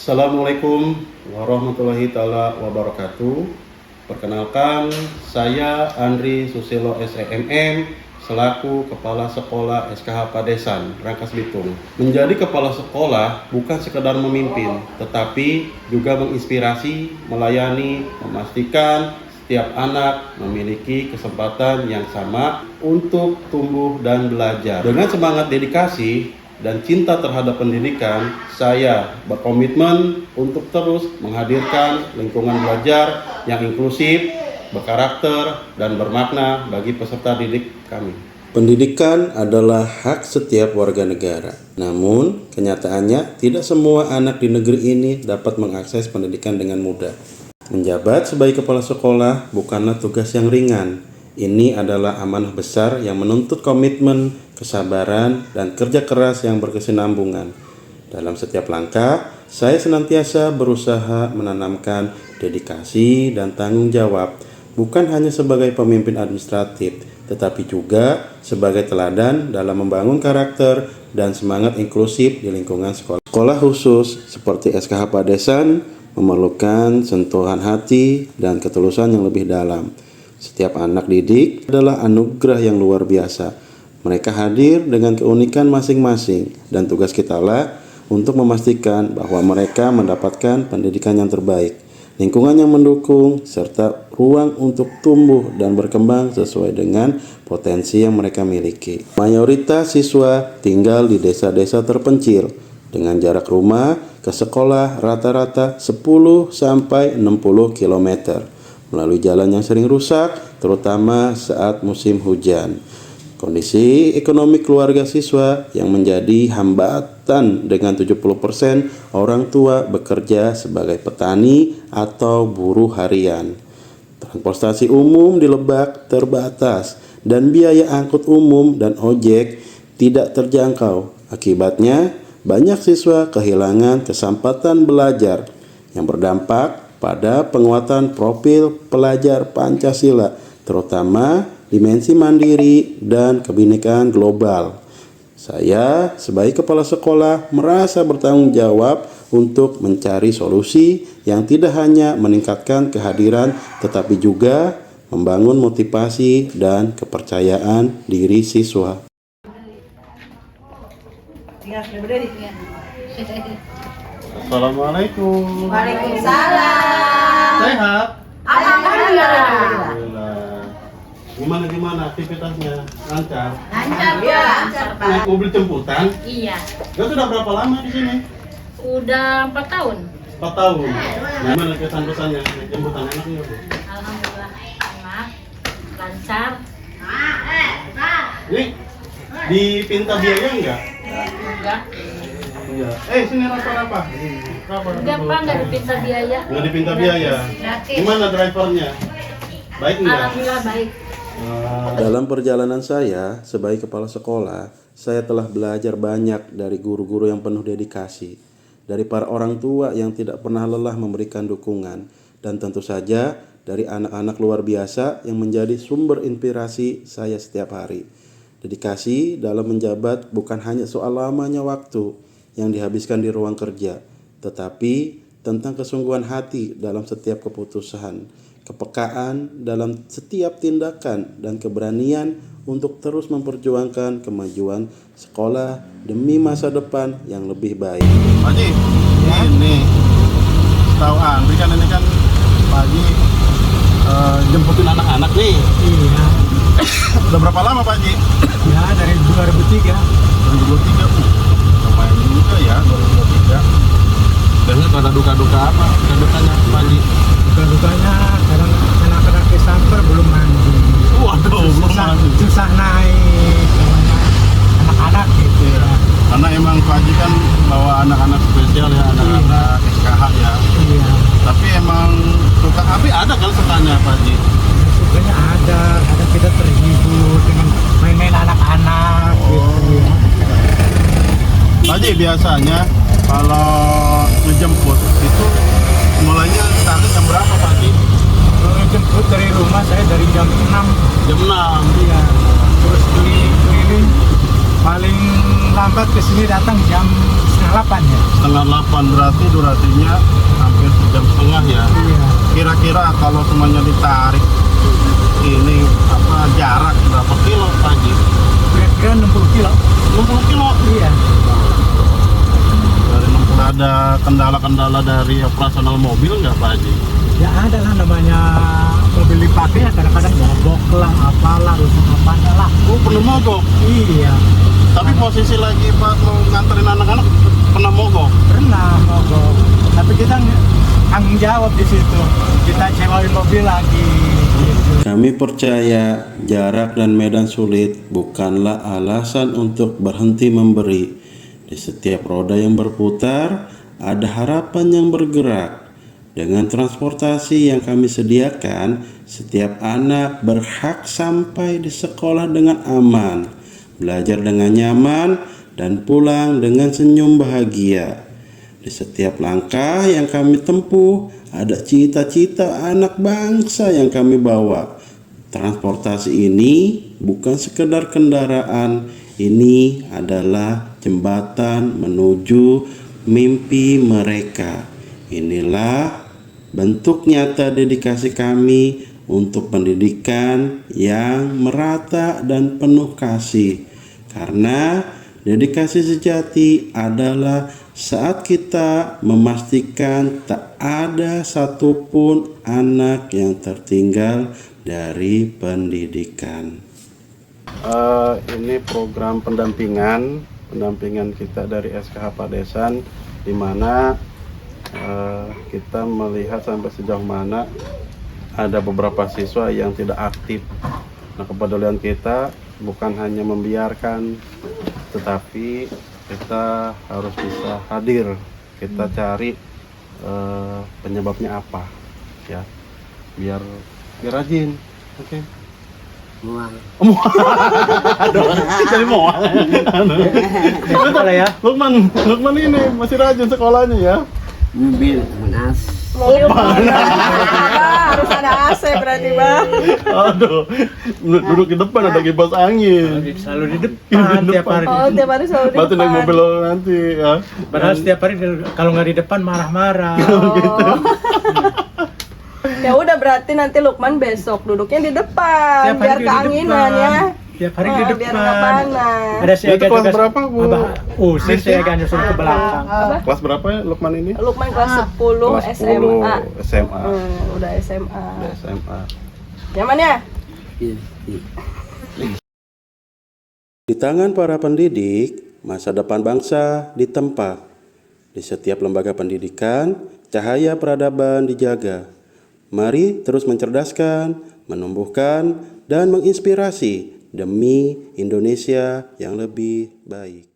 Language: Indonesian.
Assalamualaikum warahmatullahi taala wabarakatuh. Perkenalkan, saya Andri Susilo SEMM selaku Kepala Sekolah SKH Padesan, Rangkas Bitung. Menjadi kepala sekolah bukan sekedar memimpin, tetapi juga menginspirasi, melayani, memastikan setiap anak memiliki kesempatan yang sama untuk tumbuh dan belajar. Dengan semangat dedikasi dan cinta terhadap pendidikan, saya berkomitmen untuk terus menghadirkan lingkungan belajar yang inklusif, berkarakter, dan bermakna bagi peserta didik kami. Pendidikan adalah hak setiap warga negara. Namun, kenyataannya tidak semua anak di negeri ini dapat mengakses pendidikan dengan mudah. Menjabat sebagai kepala sekolah bukanlah tugas yang ringan. Ini adalah amanah besar yang menuntut komitmen, kesabaran, dan kerja keras yang berkesinambungan. Dalam setiap langkah, saya senantiasa berusaha menanamkan dedikasi dan tanggung jawab, bukan hanya sebagai pemimpin administratif, tetapi juga sebagai teladan dalam membangun karakter dan semangat inklusif di lingkungan sekolah. Sekolah khusus seperti SKH Padesan memerlukan sentuhan hati dan ketulusan yang lebih dalam. Setiap anak didik adalah anugerah yang luar biasa. Mereka hadir dengan keunikan masing-masing, dan tugas kitalah untuk memastikan bahwa mereka mendapatkan pendidikan yang terbaik, lingkungan yang mendukung, serta ruang untuk tumbuh dan berkembang sesuai dengan potensi yang mereka miliki. Mayoritas siswa tinggal di desa-desa terpencil dengan jarak rumah ke sekolah rata-rata 10-60 km melalui jalan yang sering rusak, terutama saat musim hujan. Kondisi ekonomi keluarga siswa yang menjadi hambatan dengan 70% orang tua bekerja sebagai petani atau buruh harian. Transportasi umum di Lebak terbatas dan biaya angkut umum dan ojek tidak terjangkau. Akibatnya, banyak siswa kehilangan kesempatan belajar yang berdampak pada penguatan profil pelajar Pancasila, terutama dimensi mandiri dan kebinekaan global. Saya sebagai kepala sekolah merasa bertanggung jawab untuk mencari solusi yang tidak hanya meningkatkan kehadiran, tetapi juga membangun motivasi dan kepercayaan diri siswa. Assalamualaikum. Waalaikumsalam. Sehat? Alhamdulillah. Gimana aktivitasnya? Lancar? Lancar Pak. Naik mobil jemputan? Iya. Ya sudah berapa lama di sini? Udah 4 tahun. 4 tahun. Nah, gimana kesan-kesannya? Naik jemputan enak nggak, Bu? Alhamdulillah enak, lancar. Ini dipinta biaya enggak? Enggak. Iya. Sini apa? Enggak Pak, enggak dipinta biaya. Nggak dipinta biaya. Gratis. Gimana drivernya? Baik enggak? Alhamdulillah baik. Dalam perjalanan saya sebagai kepala sekolah, saya telah belajar banyak dari guru-guru yang penuh dedikasi, dari para orang tua yang tidak pernah lelah memberikan dukungan, dan tentu saja dari anak-anak luar biasa yang menjadi sumber inspirasi saya setiap hari. Dedikasi dalam menjabat bukan hanya soal lamanya waktu yang dihabiskan di ruang kerja, tetapi tentang kesungguhan hati dalam setiap keputusan, kepekaan dalam setiap tindakan, dan keberanian untuk terus memperjuangkan kemajuan sekolah demi masa depan yang lebih baik. Pak Haji, ini tahu Andri kan ini kan Pak Haji jemputin anak-anak nih. Iya. Udah berapa lama Pak Haji? Ya dari 2003. 2023. Lumayan juga ya 2023. Biasanya pada duka-duka apa? Duka-dukanya Pak Haji? Duka-dukanya kadang anak-anak kesamper belum mandi. Waduh, belum mandi. Susah naik. Anak-anak gitu ya. Karena emang Pak Haji kan bawa anak-anak spesial ya, anak-anak SKH ya. Iya. Tapi emang suka api ada kan sukanya Pak Haji? Sukanya ada kita terhibur dengan main-main anak-anak gitu ya. Pak Haji, biasanya kalau ngejemput itu mulainya startnya jam berapa Pak Haji? Kalau ngejemput dari rumah saya dari jam 6. Jam 6. Iya. Terus keliling paling terlambat ke sini datang jam setengah 8 ya. Setengah 8 berarti durasinya hampir sejam setengah ya. Iya. Kira-kira kalau semuanya ditarik ini jarak berapa kilo Pak Haji? Kira-kira 60 kilo. 60 kilo. Iya. Dari 60 ada kendala-kendala dari operasional mobil nggak Pak Haji? Ya ada lah, namanya mobil dipakai ya kadang-kadang mogok lah, apalah, rusak apanya lah. Oh, pernah mogok. Iya. Tapi posisi lagi pas mau nganterin anak-anak pernah mogok. Pernah mogok. Tapi kita tanggung jawab di situ. Kita sewain mobil lagi. Gitu. Kami percaya jarak dan medan sulit bukanlah alasan untuk berhenti memberi. Di setiap roda yang berputar, ada harapan yang bergerak. Dengan transportasi yang kami sediakan, setiap anak berhak sampai di sekolah dengan aman, belajar dengan nyaman, dan pulang dengan senyum bahagia. Di setiap langkah yang kami tempuh, ada cita-cita anak bangsa yang kami bawa. Transportasi ini bukan sekedar kendaraan, ini adalah jembatan menuju mimpi mereka. Inilah bentuk nyata dedikasi kami untuk pendidikan yang merata dan penuh kasih. Karena dedikasi sejati adalah saat kita memastikan tak ada satupun anak yang tertinggal dari pendidikan. Ini program pendampingan kita dari SKH Padesan, di mana kita melihat sampai sejauh mana ada beberapa siswa yang tidak aktif. Nah, kepedulian kita bukan hanya membiarkan, tetapi kita harus bisa hadir. Kita cari penyebabnya apa, ya, biar rajin. Oke. Mual. Aduh, jadi mual. Betul ya. Lukman ini masih rajin sekolahnya ya. Mobil panas. Harus ada AC berarti Bang. Aduh, duduk di depan ada kipas angin. Selalu di depan tiap hari. Oh, tiap hari selalu di Berarti naik depan. mobil lo nanti ya. Padahal setiap hari kalau nggak di depan marah-marah. Ya udah, berarti nanti Lukman besok duduknya di depan Tiap hari biar di keanginan depan. ya. Tiap hari di Biar depan. nggak panas. Ada siaga Itu kelas juga. berapa, Bu? Usir siaga nyusul ke belakang. Kelas berapa ya Lukman ini? Lukman kelas 10 Kelas 10 SMA. SMA. Udah SMA. Udah SMA. Nyaman ya? Iya, iya. Di tangan para pendidik, masa depan bangsa ditempa. Di setiap lembaga pendidikan, cahaya peradaban dijaga. Mari terus mencerdaskan, menumbuhkan, dan menginspirasi demi Indonesia yang lebih baik.